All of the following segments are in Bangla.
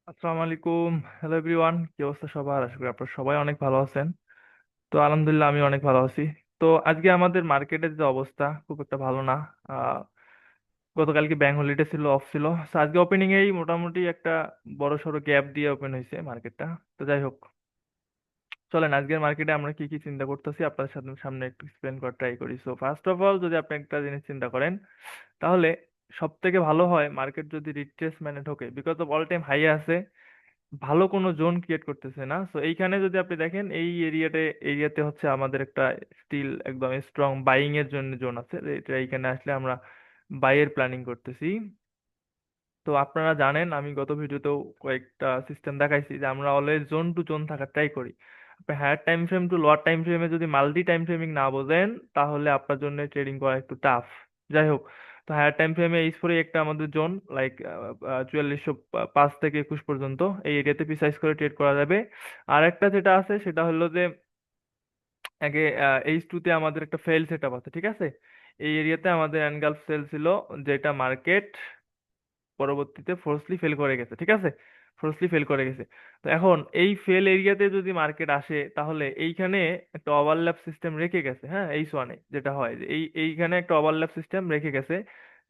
আসসালামু আলাইকুম। হ্যালো এভরিওয়ান, কি অবস্থা সবার? আশা করি আপনারা সবাই অনেক ভালো আছেন। তো আলহামদুলিল্লাহ আমি অনেক ভালো আছি। তো আজকে আমাদের মার্কেটের যে অবস্থা খুব একটা ভালো না। আহ গতকালকে ব্যাংক হলিডে ছিল, অফ ছিল। তো আজকে ওপেনিং এই মোটামুটি একটা বড় সড়ো গ্যাপ দিয়ে ওপেন হয়েছে মার্কেটটা। তো যাই হোক, চলেন আজকের মার্কেটে আমরা কি কি চিন্তা করতেছি আপনাদের সাথে সামনে একটু এক্সপ্লেন করার ট্রাই করি। সো ফার্স্ট অফ অল, যদি আপনি একটা জিনিস চিন্তা করেন, তাহলে সব থেকে ভালো হয় মার্কেট যদি রিট্রেসমেন্টে ঢোকে, because of all time high আছে, ভালো কোনো জোন ক্রিয়েট করতেছে না। সো এইখানে যদি আপনি দেখেন, এই এরিয়াতে হচ্ছে আমাদের একটা স্টিল একদম স্ট্রং বাইং এর জন্য জোন আছে। এটা এইখানে আসলে আমরা বাইয়ের প্ল্যানিং করতেছি। তো আপনারা জানেন, আমি গত ভিডিওতেও কয়েকটা সিস্টেম দেখাইছি যে আমরা অলওয়েজ জোন টু জোন থাকার ট্রাই করি। আপনি higher time frame to lower time ফ্রেমে যদি মাল্টি টাইম ফ্রেমিং না বোঝেন, তাহলে আপনার জন্য ট্রেডিং করা একটু টাফ। যাই হোক, তো হায়ার টাইম ফ্রেমে এইচ ফোরে একটা আমাদের জোন, লাইক 4405 থেকে 21 পর্যন্ত এই এরিয়াতে প্রিসাইজ করে ট্রেড করা যাবে। আর একটা যেটা আছে সেটা হলো যে আগে এইচ টু তে আমাদের একটা ফেল সেট আপ আছে, ঠিক আছে? এই এরিয়াতে আমাদের এনগালফ সেল ছিল, যেটা মার্কেট পরবর্তীতে ফোর্সলি ফেল করে গেছে, ঠিক আছে? ফোর্সলি ফেল করে গেছে। তো এখন এই ফেল এরিয়াতে যদি মার্কেট আসে, তাহলে এইখানে একটা ওভারল্যাপ সিস্টেম রেখে গেছে। হ্যাঁ, এই সোয়ানে যেটা হয় যে এইখানে একটা ওভারল্যাপ সিস্টেম রেখে গেছে,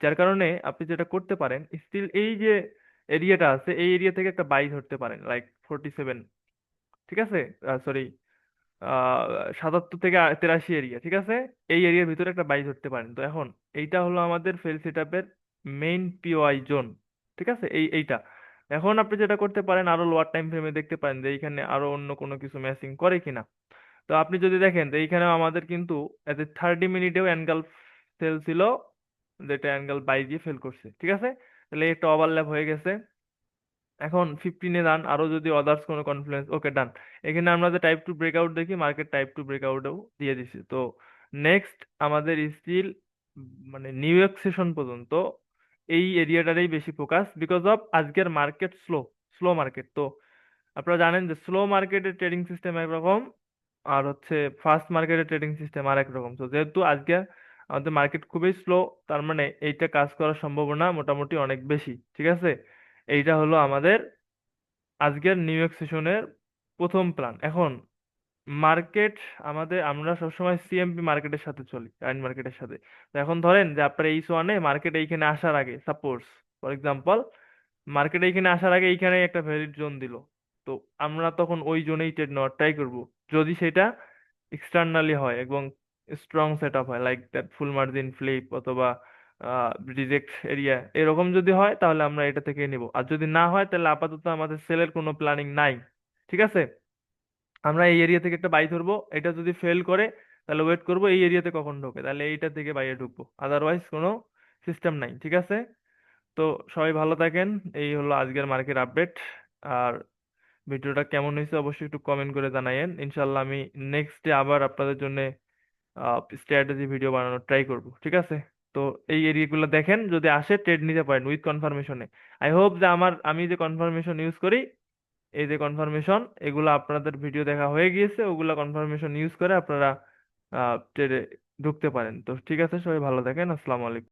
যার কারণে আপনি যেটা করতে পারেন, স্টিল এই যে এরিয়াটা আছে এই এরিয়া থেকে একটা বাই ধরতে পারেন, লাইক 47, ঠিক আছে? সরি, 77 থেকে 83 এরিয়া, ঠিক আছে? এই এরিয়ার ভিতরে একটা বাই ধরতে পারেন। তো এখন এইটা হলো আমাদের ফেল সেটআপের মেইন পিওআই জোন, ঠিক আছে? এইটা এখন আপনি যেটা করতে পারেন, আরো লোয়ার টাইম ফ্রেমে দেখতে পারেন যে এইখানে আরো অন্য কোনো কিছু ম্যাচিং করে কিনা। তো আপনি যদি দেখেন যে এইখানেও আমাদের কিন্তু এত 30 মিনিটেও অ্যাঙ্গেল সেল ছিল, যেটা অ্যাঙ্গেল বাই দিয়ে ফেল করছে, ঠিক আছে? তাহলে একটা ওভারল্যাপ হয়ে গেছে। এখন 15-এ ডান, আরো যদি আদার্স কোনো কনফ্লুয়েন্স, ওকে ডান। এখানে আমরা যে টাইপ টু ব্রেকআউট দেখি, মার্কেট টাইপ টু ব্রেকআউটও দিয়ে দিছি। তো নেক্সট আমাদের স্টিল মানে নিউ ইয়র্ক সেশন পর্যন্ত এই এরিয়াটারই বেশি ফোকাস, বিকজ অফ আজকের মার্কেট স্লো, স্লো মার্কেট। তো আপনারা জানেন যে স্লো মার্কেটের ট্রেডিং সিস্টেম একরকম, আর হচ্ছে ফাস্ট মার্কেটের ট্রেডিং সিস্টেম আর একরকম। তো যেহেতু আজকে আমাদের মার্কেট খুবই স্লো, তার মানে এইটা কাজ করার সম্ভাবনা মোটামুটি অনেক বেশি, ঠিক আছে? এইটা হলো আমাদের আজকের নিউ ইয়র্ক সেশনের প্রথম প্ল্যান। এখন মার্কেট আমাদের, আমরা সবসময় সিএমপি মার্কেটের সাথে চলি, কারেন্ট মার্কেটের সাথে। তো এখন ধরেন যে আপনার এই ওয়ানে মার্কেট এইখানে আসার আগে, সাপোজ ফর এক্সাম্পল, মার্কেট এইখানে আসার আগে এইখানে একটা ভ্যালিড জোন দিল। তো আমরা তখন ওই জোনেই ট্রেড নেওয়ার ট্রাই করব, যদি সেটা এক্সটার্নালি হয় এবং স্ট্রং সেট আপ হয়, like that full margin flip অথবা রিজেক্ট এরিয়া, এরকম যদি হয় তাহলে আমরা এটা থেকে নিব। আর যদি না হয় তাহলে আপাতত আমাদের সেলের কোনো প্ল্যানিং নাই, ঠিক আছে? আমরা এই এরিয়া থেকে একটা বাই ধরবো, এটা যদি ফেল করে তাহলে ওয়েট করব এই এরিয়াতে কখন ঢোকে, তাহলে এইটা থেকে বাইরে ঢুকবো। আদারওয়াইজ কোনো সিস্টেম নাই, ঠিক আছে? তো সবাই ভালো থাকেন। এই হলো আজকের মার্কেট আপডেট। আর ভিডিওটা কেমন হয়েছে অবশ্যই একটু কমেন্ট করে জানাইয়েন। ইনশাল্লাহ আমি নেক্সট ডে আবার আপনাদের জন্য স্ট্র্যাটেজি ভিডিও বানানোর ট্রাই করব, ঠিক আছে? তো এই এরিয়াগুলো দেখেন, যদি আসে ট্রেড নিতে পারেন উইথ কনফার্মেশনে। আই হোপ যে আমি যে কনফার্মেশন ইউজ করি, এই যে কনফার্মেশন, এগুলো আপনাদের ভিডিও দেখা হয়ে গিয়েছে, ওগুলা কনফার্মেশন ইউজ করে আপনারা ট্রেডে ঢুকতে পারেন। তো ঠিক আছে, সবাই ভালো থাকেন। আসসালামু আলাইকুম।